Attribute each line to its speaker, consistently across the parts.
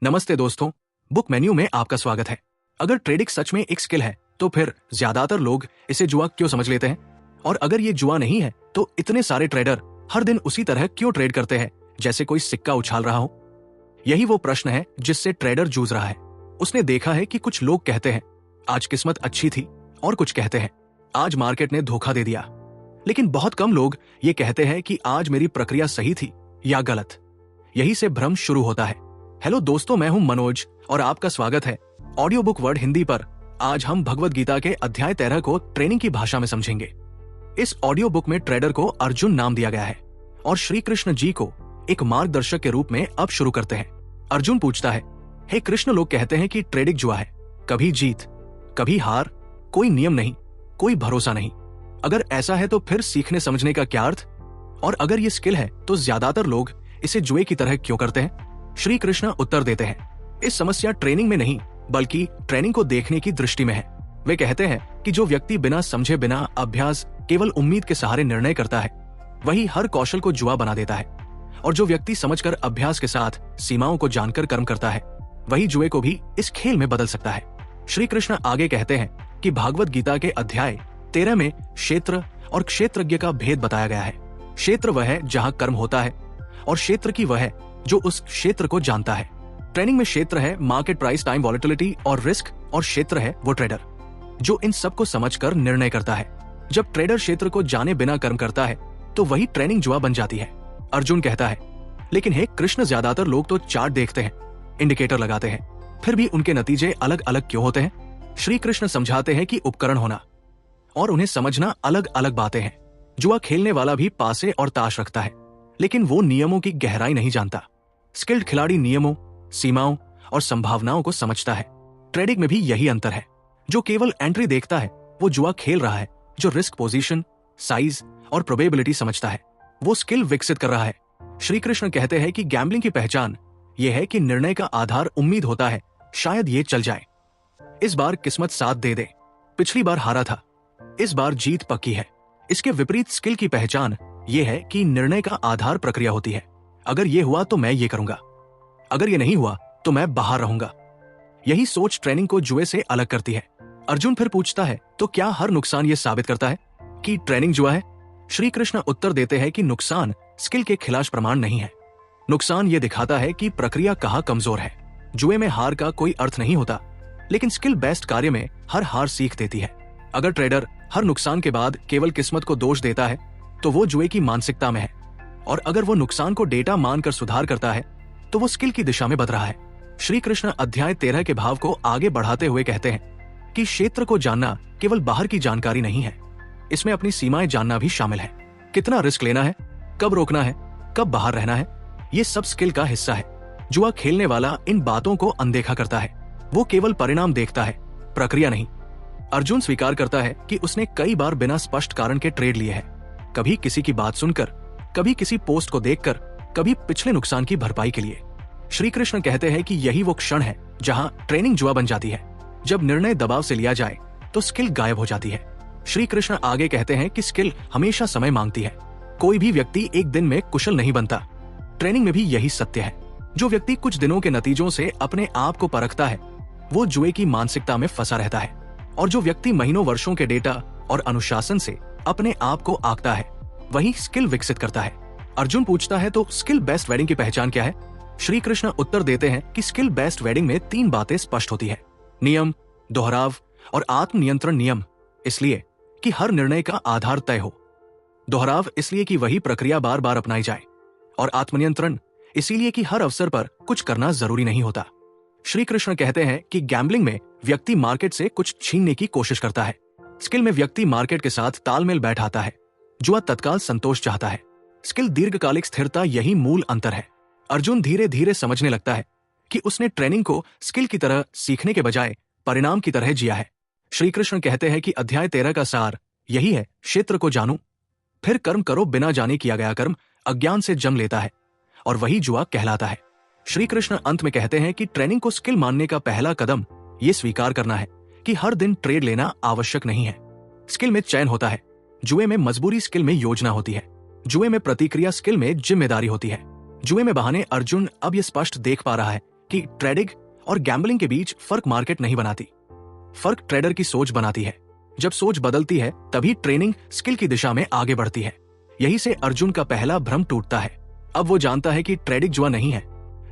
Speaker 1: नमस्ते दोस्तों, book menu में आपका स्वागत है। अगर ट्रेडिंग सच में एक स्किल है तो फिर ज्यादातर लोग इसे जुआ क्यों समझ लेते हैं? और अगर ये जुआ नहीं है तो इतने सारे ट्रेडर हर दिन उसी तरह क्यों ट्रेड करते हैं जैसे कोई सिक्का उछाल रहा हो? यही वो प्रश्न है जिससे ट्रेडर जूझ रहा है। उसने देखा है कि कुछ लोग कहते हैं आज किस्मत अच्छी थी और कुछ कहते हैं आज मार्केट ने धोखा दे दिया, लेकिन बहुत कम लोग ये कहते हैं कि आज मेरी प्रक्रिया सही थी या गलत। यही से भ्रम शुरू होता है। हेलो दोस्तों, मैं हूं मनोज और आपका स्वागत है ऑडियो बुक वर्ड हिंदी पर। आज हम भगवद गीता के अध्याय 13 को ट्रेनिंग की भाषा में समझेंगे। इस ऑडियो बुक में ट्रेडर को अर्जुन नाम दिया गया है और श्री कृष्ण जी को एक मार्गदर्शक के रूप में अब शुरू करते हैं। अर्जुन पूछता है, हे कृष्ण, लोग कहते हैं कि ट्रेडिंग जुआ है, कभी जीत कभी हार, कोई नियम नहीं, कोई भरोसा नहीं। अगर ऐसा है तो फिर सीखने समझने का क्या अर्थ? और अगर ये स्किल है तो ज्यादातर लोग इसे जुए की तरह क्यों करते हैं? श्री कृष्ण उत्तर देते हैं, इस समस्या ट्रेनिंग में नहीं बल्कि ट्रेनिंग को देखने की दृष्टि में है। वे कहते हैं कि जो व्यक्ति बिना समझे, बिना अभ्यास, केवल उम्मीद के सहारे निर्णय करता है, वही हर कौशल को जुआ बना देता है। और जो व्यक्ति समझकर, अभ्यास के साथ, सीमाओं को जानकर कर्म करता है, वही जुए को भी इस खेल में बदल सकता है। श्री कृष्ण आगे कहते हैं कि भागवत गीता के अध्याय 13 में क्षेत्र और क्षेत्रज्ञ का भेद बताया गया है। क्षेत्र वह है जहां कर्म होता है और क्षेत्र की वह है जो उस क्षेत्र को जानता है। ट्रेनिंग में क्षेत्र है मार्केट प्राइस, टाइम, वॉलेटिलिटी और रिस्क, और क्षेत्र है वो ट्रेडर जो इन सब को समझकर निर्णय करता है। जब ट्रेडर क्षेत्र को जाने बिना कर्म करता है तो वही ट्रेनिंग जुआ बन जाती है। अर्जुन कहता है, लेकिन हे कृष्ण, ज्यादातर लोग तो चार्ट देखते हैं, इंडिकेटर लगाते हैं, फिर भी उनके नतीजे अलग अलग क्यों होते हैं? श्री कृष्ण समझाते हैं कि उपकरण होना और उन्हें समझना अलग अलग बातें हैं। जुआ खेलने वाला भी पासे और ताश रखता है, लेकिन वो नियमों की गहराई नहीं जानता। स्किल्ड खिलाड़ी नियमों, सीमाओं और संभावनाओं को समझता है। ट्रेडिंग में भी यही अंतर है। जो केवल एंट्री देखता है वो जुआ खेल रहा है, जो रिस्क, पोजीशन, साइज और प्रोबेबिलिटी समझता है वो स्किल विकसित कर रहा है। श्री कृष्ण कहते हैं कि गैम्बलिंग की पहचान यह है कि निर्णय का आधार उम्मीद होता है, शायद ये चल जाए, इस बार किस्मत साथ दे दे, पिछली बार हारा था, इस बार जीत पक्की है। इसके विपरीत स्किल की पहचान यह है कि निर्णय का आधार प्रक्रिया होती है। अगर ये हुआ तो मैं ये करूंगा, अगर ये नहीं हुआ तो मैं बाहर रहूंगा। यही सोच ट्रेनिंग को जुए से अलग करती है। अर्जुन फिर पूछता है, तो क्या हर नुकसान ये साबित करता है कि ट्रेनिंग जुआ है? श्री कृष्ण उत्तर देते हैं कि नुकसान स्किल के खिलाफ प्रमाण नहीं है। नुकसान ये दिखाता है कि प्रक्रिया कहाँ कमजोर है। जुए में हार का कोई अर्थ नहीं होता, लेकिन स्किल बेस्ड कार्य में हर हार सीख देती है। अगर ट्रेडर हर नुकसान के बाद केवल किस्मत को दोष देता है तो वो जुए की मानसिकता में है, और अगर वो नुकसान को डेटा मानकर सुधार करता है तो वो स्किल की दिशा में बदल रहा है। श्री कृष्ण अध्याय 13 के भाव को आगे बढ़ाते हुए कहते हैं कि क्षेत्र को जानना केवल बाहर की जानकारी नहीं है, इसमें अपनी सीमाएं जानना भी शामिल है। कितना रिस्क लेना है, कब रोकना है, कब बाहर रहना है, ये सब स्किल का हिस्सा है। जुआ खेलने वाला इन बातों को अनदेखा करता है। वो केवल परिणाम देखता है, प्रक्रिया नहीं। अर्जुन स्वीकार करता है कि उसने कई बार बिना स्पष्ट कारण के ट्रेड लिए हैं, कभी किसी की बात सुनकर, कभी किसी पोस्ट को देखकर, कभी पिछले नुकसान की भरपाई के लिए। श्री कृष्ण कहते हैं कि यही वो क्षण है जहां ट्रेनिंग जुआ बन जाती है। जब निर्णय दबाव से लिया जाए तो स्किल गायब हो जाती है। श्री कृष्ण आगे कहते हैं कि स्किल हमेशा समय मांगती है। कोई भी व्यक्ति एक दिन में कुशल नहीं बनता। ट्रेनिंग में भी यही सत्य है। जो व्यक्ति कुछ दिनों के नतीजों से अपने आप को परखता है वो जुए की मानसिकता में फंसा रहता है, और जो व्यक्ति महीनों वर्षों के डेटा और अनुशासन से अपने आप को आंकता है वही स्किल विकसित करता है। अर्जुन पूछता है, तो स्किल बेस्ड वेडिंग की पहचान क्या है? श्री कृष्ण उत्तर देते हैं कि स्किल बेस्ड वेडिंग में 3 बातें स्पष्ट होती है, नियम, दोहराव और आत्मनियंत्रण। नियम इसलिए कि हर निर्णय का आधार तय हो, दोहराव इसलिए कि वही प्रक्रिया बार बार अपनाई जाए, और आत्मनियंत्रण इसीलिए कि हर अवसर पर कुछ करना जरूरी नहीं होता। श्री कृष्ण कहते हैं कि गैम्बलिंग में व्यक्ति मार्केट से कुछ छीनने की कोशिश करता है, स्किल में व्यक्ति मार्केट के साथ तालमेल बैठाता है। जुआ तत्काल संतोष चाहता है, स्किल दीर्घकालिक स्थिरता। यही मूल अंतर है। अर्जुन धीरे धीरे समझने लगता है कि उसने ट्रेनिंग को स्किल की तरह सीखने के बजाय परिणाम की तरह जिया है। श्री कृष्ण कहते हैं कि अध्याय 13 का सार यही है, क्षेत्र को जानो फिर कर्म करो। बिना जाने किया गया कर्म अज्ञान से जन्म लेता है और वही जुआ कहलाता है। श्री कृष्ण अंत में कहते हैं कि ट्रेनिंग को स्किल मानने का पहला कदम ये स्वीकार करना है कि हर दिन ट्रेड लेना आवश्यक नहीं है। स्किल में चयन होता है, जुए में मजबूरी, स्किल में योजना होती है। जुए में प्रतिक्रिया, स्किल में जिम्मेदारी होती है। जुए में बहाने। अर्जुन अब ये स्पष्ट देख पा रहा है कि ट्रेडिंग और गैम्बलिंग के बीच फर्क मार्केट नहीं बनाती, फर्क ट्रेडर की सोच बनाती है। जब सोच बदलती है तभी ट्रेनिंग स्किल की दिशा में आगे बढ़ती है। यही से अर्जुन का पहला भ्रम टूटता है। अब वो जानता है कि ट्रेडिंग जुआ नहीं है,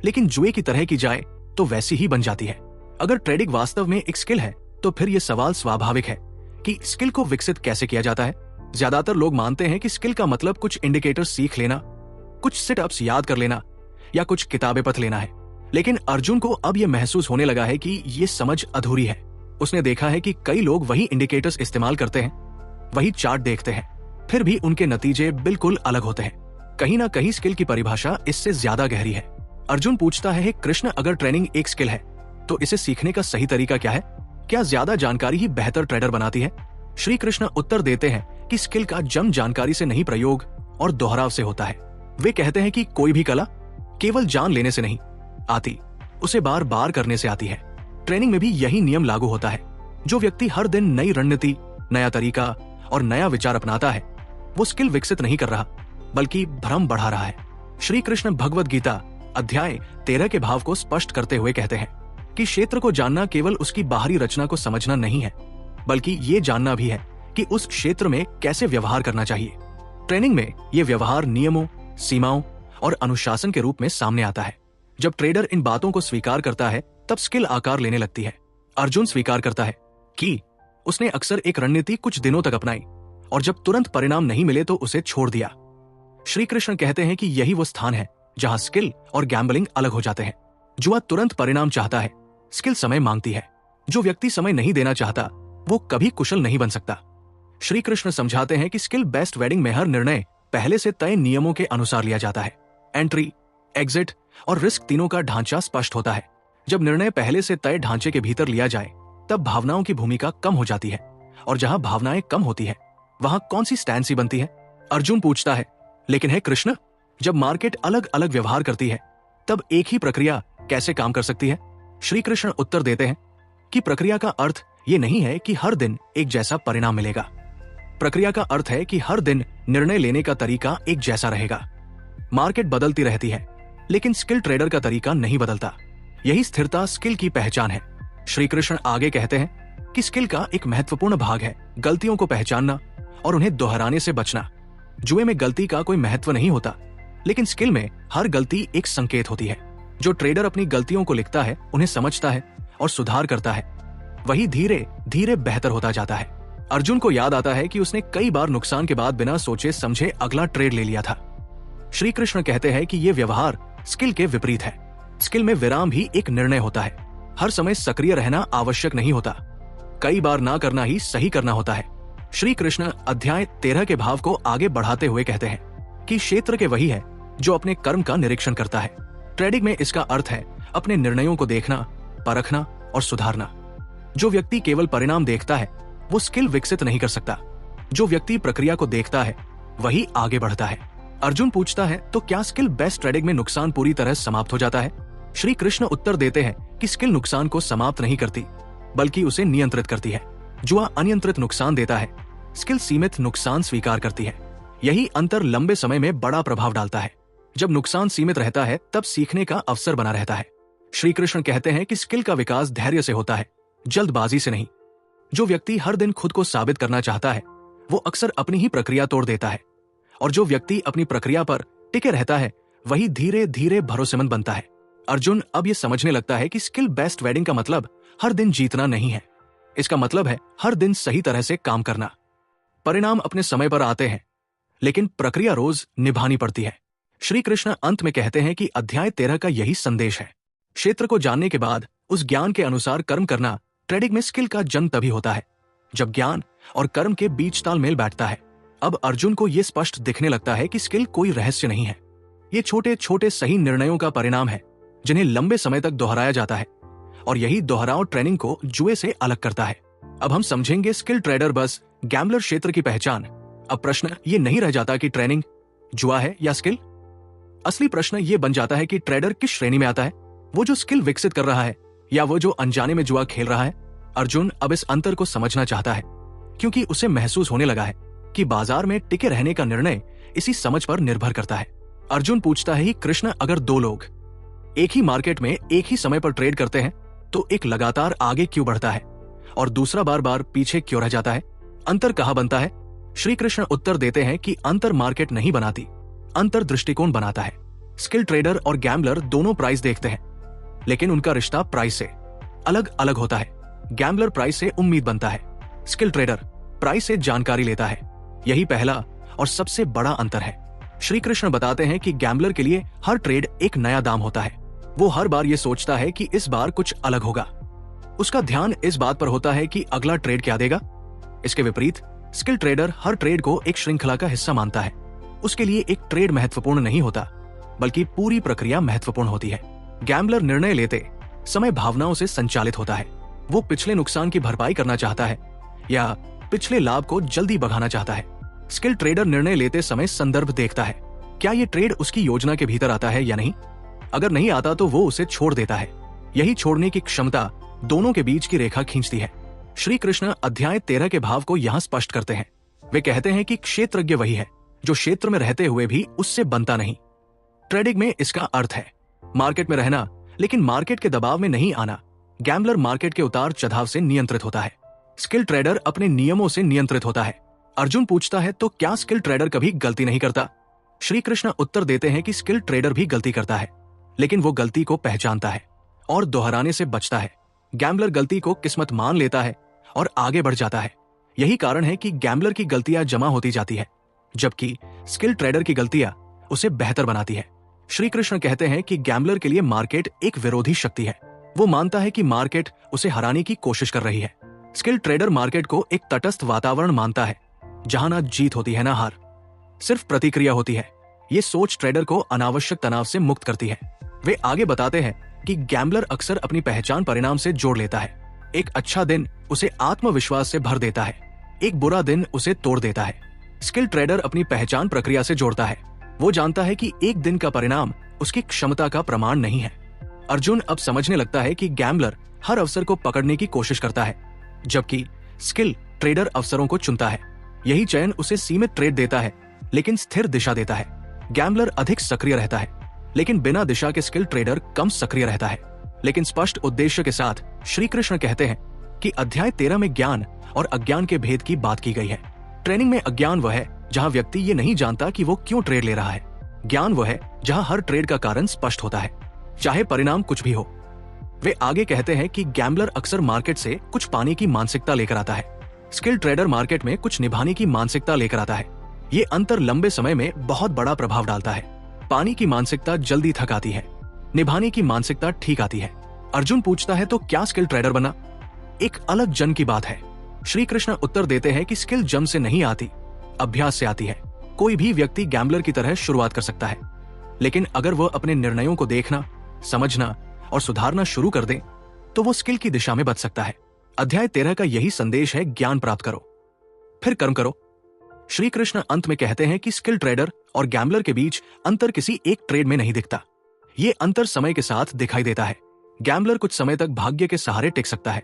Speaker 1: लेकिन जुए की तरह की जाए तो वैसी ही बन जाती है। अगर ट्रेडिंग वास्तव में एक स्किल है तो फिर यह सवाल स्वाभाविक है कि स्किल को विकसित कैसे किया जाता है। ज्यादातर लोग मानते हैं कि स्किल का मतलब कुछ इंडिकेटर सीख लेना, कुछ सिटअप्स याद कर लेना या कुछ किताबें पढ़ लेना है। लेकिन अर्जुन को अब यह महसूस होने लगा है कि ये समझ अधूरी है। उसने देखा है कि कई लोग वही इंडिकेटर्स इस्तेमाल करते हैं, वही चार्ट देखते हैं, फिर भी उनके नतीजे बिल्कुल अलग होते हैं। कहीं ना कहीं स्किल की परिभाषा इससे ज्यादा गहरी है। अर्जुन पूछता है, कृष्ण, अगर ट्रेनिंग एक स्किल है तो इसे सीखने का सही तरीका क्या है? क्या ज्यादा जानकारी ही बेहतर ट्रेडर बनाती है? श्री कृष्ण उत्तर देते हैं कि स्किल का जन्म जानकारी से नहीं, प्रयोग और दोहराव से होता है। वे कहते हैं कि कोई भी कला केवल जान लेने से नहीं आती, उसे बार बार करने से आती है। ट्रेनिंग में भी यही नियम लागू होता है। जो व्यक्ति हर दिन नई रणनीति, नया तरीका और नया विचार अपनाता है, वो स्किल विकसित नहीं कर रहा बल्कि भ्रम बढ़ा रहा है। श्री कृष्ण भगवद गीता अध्याय 13 के भाव को स्पष्ट करते हुए कहते हैं कि क्षेत्र को जानना केवल उसकी बाहरी रचना को समझना नहीं है, बल्कि ये जानना भी है कि उस क्षेत्र में कैसे व्यवहार करना चाहिए। ट्रेनिंग में ये व्यवहार नियमों, सीमाओं और अनुशासन के रूप में सामने आता है। जब ट्रेडर इन बातों को स्वीकार करता है तब स्किल आकार लेने लगती है। अर्जुन स्वीकार करता है कि उसने अक्सर एक रणनीति कुछ दिनों तक अपनाई और जब तुरंत परिणाम नहीं मिले तो उसे छोड़ दिया। श्री कृष्ण कहते हैं कि यही वो स्थान है जहां स्किल और गैम्बलिंग अलग हो जाते हैं। जुआ तुरंत परिणाम चाहता है, स्किल समय मांगती है। जो व्यक्ति समय नहीं देना चाहता वो कभी कुशल नहीं बन सकता। श्री कृष्ण समझाते हैं कि स्किल बेस्ड वेडिंग में हर निर्णय पहले से तय नियमों के अनुसार लिया जाता है। एंट्री, एग्जिट और रिस्क तीनों का ढांचा स्पष्ट होता है। जब निर्णय पहले से तय ढांचे के भीतर लिया जाए तब भावनाओं की भूमिका कम हो जाती है, और जहां भावनाएं कम होती है वहां कौन सी स्टैंड बनती है? अर्जुन पूछता है, लेकिन है कृष्ण, जब मार्केट अलग अलग व्यवहार करती है तब एक ही प्रक्रिया कैसे काम कर सकती है? श्री कृष्ण उत्तर देते हैं कि प्रक्रिया का अर्थ ये नहीं है कि हर दिन एक जैसा परिणाम मिलेगा। प्रक्रिया का अर्थ है कि हर दिन निर्णय लेने का तरीका एक जैसा रहेगा। मार्केट बदलती रहती है लेकिन स्किल ट्रेडर का तरीका नहीं बदलता। यही स्थिरता स्किल की पहचान है। श्री कृष्ण आगे कहते हैं कि स्किल का एक महत्वपूर्ण भाग है गलतियों को पहचानना और उन्हें दोहराने से बचना। जुए में गलती का कोई महत्व नहीं होता, लेकिन स्किल में हर गलती एक संकेत होती है। जो ट्रेडर अपनी गलतियों को लिखता है, उन्हें समझता है और सुधार करता है, वही धीरे धीरे बेहतर होता जाता है। अर्जुन को याद आता है कि उसने कई बार नुकसान के बाद बिना सोचे समझे अगला ट्रेड ले लिया था। श्री कृष्ण कहते हैं कि यह व्यवहार स्किल के विपरीत है। स्किल में विराम ही एक निर्णय होता है। हर समय सक्रिय रहना आवश्यक नहीं होता, कई बार ना करना ही सही करना होता है। श्री कृष्ण अध्याय 13 के भाव को आगे बढ़ाते हुए कहते हैं कि क्षेत्र के वही है जो अपने कर्म का निरीक्षण करता है। ट्रेडिंग में इसका अर्थ है अपने निर्णयों को देखना, परखना और सुधारना। जो व्यक्ति केवल परिणाम देखता है वो स्किल विकसित नहीं कर सकता। जो व्यक्ति प्रक्रिया को देखता है वही आगे बढ़ता है। अर्जुन पूछता है, तो क्या स्किल बेस्ड ट्रेडिंग में नुकसान पूरी तरह समाप्त हो जाता है? श्री कृष्ण उत्तर देते हैं कि स्किल नुकसान को समाप्त नहीं करती बल्कि उसे नियंत्रित करती है। जुआ अनियंत्रित नुकसान देता है, स्किल सीमित नुकसान स्वीकार करती है। यही अंतर लंबे समय में बड़ा प्रभाव डालता है। जब नुकसान सीमित रहता है तब सीखने का अवसर बना रहता है। श्री कृष्ण कहते हैं कि स्किल का विकास धैर्य से होता है, जल्दबाजी से नहीं। जो व्यक्ति हर दिन खुद को साबित करना चाहता है वो अक्सर अपनी ही प्रक्रिया तोड़ देता है, और जो व्यक्ति अपनी प्रक्रिया पर टिके रहता है वही धीरे धीरे भरोसेमंद बनता है। अर्जुन अब ये समझने लगता है कि स्किल बेस्ड वेडिंग का मतलब हर दिन जीतना नहीं है। इसका मतलब है हर दिन सही तरह से काम करना। परिणाम अपने समय पर आते हैं, लेकिन प्रक्रिया रोज निभानी पड़ती है। श्री कृष्ण अंत में कहते हैं कि अध्याय 13 का यही संदेश है। क्षेत्र को जानने के बाद उस ज्ञान के अनुसार कर्म करना। ट्रेडिंग में स्किल का जन्म तभी होता है जब ज्ञान और कर्म के बीच तालमेल बैठता है। अब अर्जुन को यह स्पष्ट दिखने लगता है कि स्किल कोई रहस्य नहीं है। ये छोटे छोटे सही निर्णयों का परिणाम है जिन्हें लंबे समय तक दोहराया जाता है, और यही दोहराव ट्रेनिंग को जुए से अलग करता है। अब हम समझेंगे स्किल ट्रेडर बस गैम्बलर क्षेत्र की पहचान। अब प्रश्न ये नहीं रह जाता कि ट्रेनिंग जुआ है या स्किल। असली प्रश्न ये बन जाता है कि ट्रेडर किस श्रेणी में आता है, वो जो स्किल विकसित कर रहा है या वो जो अनजाने में जुआ खेल रहा है। अर्जुन अब इस अंतर को समझना चाहता है क्योंकि उसे महसूस होने लगा है कि बाजार में टिके रहने का निर्णय इसी समझ पर निर्भर करता है। अर्जुन पूछता है, कृष्ण, अगर दो लोग एक ही मार्केट में एक ही समय पर ट्रेड करते हैं तो एक लगातार आगे क्यों बढ़ता है और दूसरा बार बार पीछे क्यों रह जाता है? अंतर कहाँ बनता है? श्री कृष्ण उत्तर देते हैं कि अंतर मार्केट नहीं बनाती, अंतर दृष्टिकोण बनाता है। स्किल ट्रेडर और गैम्बलर दोनों प्राइस देखते हैं, लेकिन उनका रिश्ता प्राइस से अलग अलग होता है। गैम्बलर प्राइस से उम्मीद बनता है, स्किल ट्रेडर प्राइस से जानकारी लेता है। यही पहला और सबसे बड़ा अंतर है। श्री कृष्ण बताते हैं कि गैम्बलर के लिए हर ट्रेड एक नया दाम होता है। वो हर बार ये सोचता है कि इस बार कुछ अलग होगा। उसका ध्यान इस बात पर होता है कि अगला ट्रेड क्या देगा। इसके विपरीत स्किल ट्रेडर हर ट्रेड को एक श्रृंखला का हिस्सा मानता है। उसके लिए एक ट्रेड महत्वपूर्ण नहीं होता, बल्कि पूरी प्रक्रिया महत्वपूर्ण होती है। गैम्बलर निर्णय लेते समय भावनाओं से संचालित होता है। वो पिछले नुकसान की भरपाई करना चाहता है या पिछले लाभ को जल्दी बढ़ाना चाहता है। स्किल ट्रेडर निर्णय लेते समय संदर्भ देखता है, क्या ये ट्रेड उसकी योजना के भीतर आता है या नहीं। अगर नहीं आता तो वो उसे छोड़ देता है। यही छोड़ने की क्षमता दोनों के बीच की रेखा खींचती है। श्री कृष्ण अध्याय 13 के भाव को यहाँ स्पष्ट करते हैं। वे कहते हैं कि क्षेत्रज्ञ वही है जो क्षेत्र में रहते हुए भी उससे बनता नहीं। ट्रेडिंग में इसका अर्थ है मार्केट में रहना, लेकिन मार्केट के दबाव में नहीं आना। गैम्बलर मार्केट के उतार चढ़ाव से नियंत्रित होता है, स्किल ट्रेडर अपने नियमों से नियंत्रित होता है। अर्जुन पूछता है, तो क्या स्किल ट्रेडर कभी गलती नहीं करता? श्री कृष्ण उत्तर देते हैं कि स्किल ट्रेडर भी गलती करता है, लेकिन वो गलती को पहचानता है और दोहराने से बचता है। गैम्बलर गलती को किस्मत मान लेता है और आगे बढ़ जाता है। यही कारण है कि गैम्बलर की गलतियां जमा होती जाती है, जबकि स्किल ट्रेडर की गलतियां उसे बेहतर बनाती है। श्री कृष्ण कहते हैं कि गैम्बलर के लिए मार्केट एक विरोधी शक्ति है। वो मानता है कि मार्केट उसे हराने की कोशिश कर रही है। स्किल ट्रेडर मार्केट को एक तटस्थ वातावरण मानता है, जहां ना जीत होती है ना हार, सिर्फ प्रतिक्रिया होती है। ये सोच ट्रेडर को अनावश्यक तनाव से मुक्त करती है। वे आगे बताते हैं कि गैम्बलर अक्सर अपनी पहचान परिणाम से जोड़ लेता है। एक अच्छा दिन उसे आत्मविश्वास से भर देता है, एक बुरा दिन उसे तोड़ देता है। स्किल ट्रेडर अपनी पहचान प्रक्रिया से जोड़ता है। वो जानता है कि एक दिन का परिणाम उसकी क्षमता का प्रमाण नहीं है। अर्जुन अब समझने लगता है कि गैम्बलर हर अवसर को पकड़ने की कोशिश करता है, जबकि स्किल ट्रेडर अवसरों को चुनता है। यही चयन उसे सीमित ट्रेड देता है, लेकिन स्थिर दिशा देता है। गैम्बलर अधिक सक्रिय रहता है, लेकिन बिना दिशा के स्किल ट्रेडर कम सक्रिय रहता है, लेकिन स्पष्ट उद्देश्य के साथ। श्री कृष्ण कहते हैं कि अध्याय 13 में ज्ञान और अज्ञान के भेद की बात की गई है। ट्रेनिंग में अज्ञान वह है जहां व्यक्ति ये नहीं जानता कि वो क्यों ट्रेड ले रहा है। ज्ञान वह है जहां हर ट्रेड का कारण स्पष्ट होता है, चाहे परिणाम कुछ भी हो। वे आगे कहते हैं कि गैम्बलर अक्सर मार्केट से कुछ पाने की मानसिकता लेकर आता है, स्किल ट्रेडर मार्केट में कुछ निभाने की मानसिकता लेकर आता है। ये अंतर लंबे समय में बहुत बड़ा प्रभाव डालता है। पानी की मानसिकता जल्दी थक आती है, निभाने की मानसिकता ठीक आती है। अर्जुन पूछता है, तो क्या स्किल ट्रेडर बनना एक अलग जन की बात है? श्री कृष्ण उत्तर देते हैं कि स्किल जम से नहीं आती, अभ्यास से आती है। कोई भी व्यक्ति गैम्बलर की तरह शुरुआत कर सकता है, लेकिन अगर वह अपने निर्णयों को देखना, समझना और सुधारना शुरू कर दे तो वो स्किल की दिशा में बच सकता है। अध्याय 13 का यही संदेश है, ज्ञान प्राप्त करो फिर कर्म करो। श्री कृष्ण अंत में कहते हैं कि स्किल ट्रेडर और गैम्बलर के बीच अंतर किसी एक ट्रेड में नहीं दिखता। ये अंतर समय के साथ दिखाई देता है। गैम्बलर कुछ समय तक भाग्य के सहारे टिक सकता है,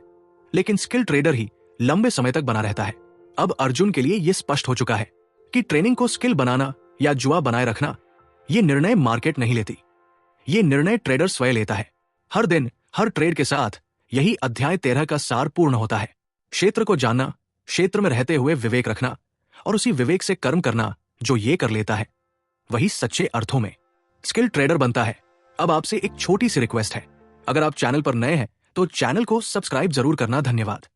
Speaker 1: लेकिन स्किल ट्रेडर ही लंबे समय तक बना रहता है। अब अर्जुन के लिए यह स्पष्ट हो चुका है कि ट्रेनिंग को स्किल बनाना या जुआ बनाए रखना, ये निर्णय मार्केट नहीं लेती, ये निर्णय ट्रेडर स्वयं लेता है। हर दिन हर ट्रेड के साथ यही अध्याय 13 का सार पूर्ण होता है। क्षेत्र को जानना, क्षेत्र में रहते हुए विवेक रखना और उसी विवेक से कर्म करना। जो ये कर लेता है वही सच्चे अर्थों में स्किल ट्रेडर बनता है। अब आपसे एक छोटी सी रिक्वेस्ट है, अगर आप चैनल पर नए हैं तो चैनल को सब्सक्राइब जरूर करना। धन्यवाद।